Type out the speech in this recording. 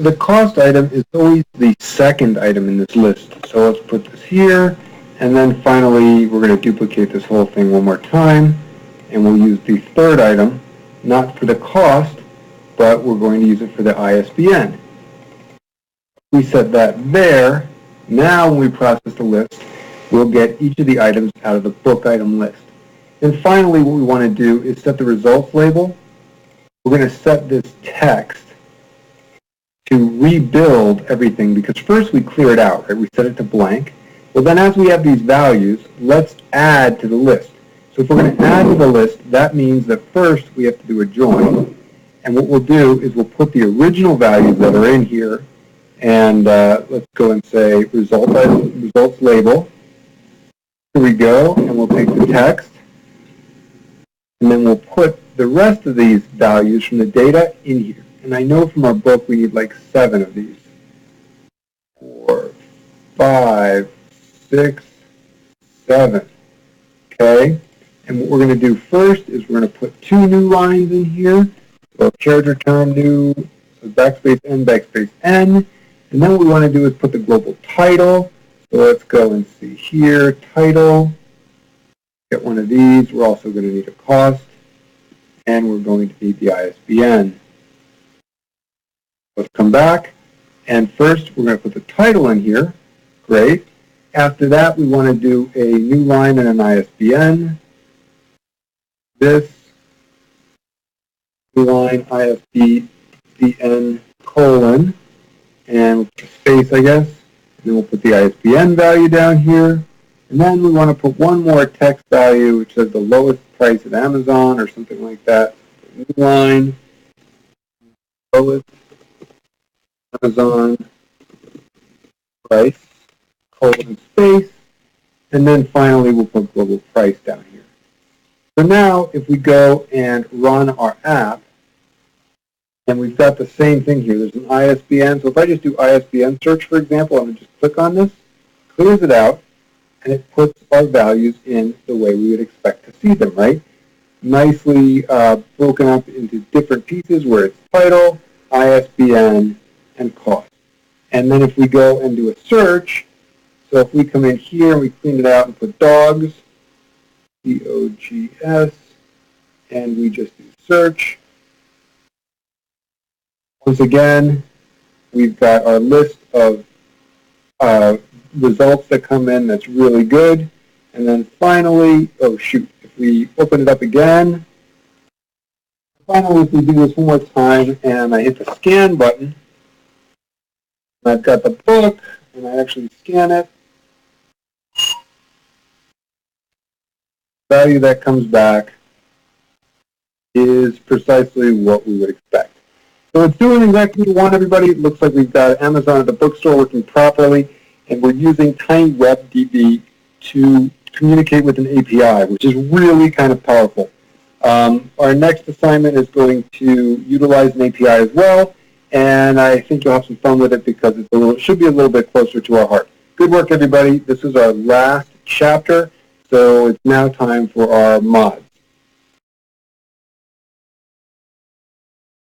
The cost item is always the second item in this list. So let's put this here, and then finally we're going to duplicate this whole thing one more time, and we'll use the third item, not for the cost, but we're going to use it for the ISBN. We set that there. Now when we process the list, we'll get each of the items out of the book item list. And finally, what we want to do is set the results label. We're going to set this text to rebuild everything, because first we clear it out, right? We set it to blank. Well, then as we have these values, let's add to the list. So if we're going to add to the list, that means that first we have to do a join. And what we'll do is we'll put the original values that are in here, and let's go and say results label. Here we go, and we'll take the text, and then we'll put the rest of these values from the data in here. And I know from our book we need like 7 of these. 4, 5, 6, 7. Okay? And what we're going to do first is we're going to put 2 new lines in here. So character term new, so backspace n, and then what we want to do is put the global title. So let's go and see here, title, get one of these. We're also going to need a cost, and we're going to need the ISBN. Let's come back, and first we're going to put the title in here. Great. After that, we want to do a new line and an ISBN. This new line, ISBN colon, and we'll put a space, I guess. And then we'll put the ISBN value down here. And then we want to put one more text value, which says the lowest price at Amazon or something like that. New line, lowest Amazon price, colon space, and then finally we'll put global price down here. So now if we go and run our app, and we've got the same thing here. There's an ISBN. So if I just do ISBN search, for example, I'm going to just click on this, clears it out, and it puts our values in the way we would expect to see them, right? Nicely broken up into different pieces where it's title, ISBN, and cost. And then if we go and do a search, so if we come in here and we clean it out and put dogs, D-O-G-S, and we just do search, once again, we've got our list of results that come in that's really good. And then finally, oh shoot, if we open it up again, finally if we do this one more time and I hit the scan button, and I've got the book and I actually scan it, the value that comes back is precisely what we would expect. So it's doing exactly what we want, everybody. It looks like we've got Amazon at the bookstore working properly, and we're using TinyWebDB to communicate with an API, which is really kind of powerful. Our next assignment is going to utilize an API as well, and I think you'll have some fun with it because it should be a little bit closer to our heart. Good work, everybody. This is our last chapter, so it's now time for our mods.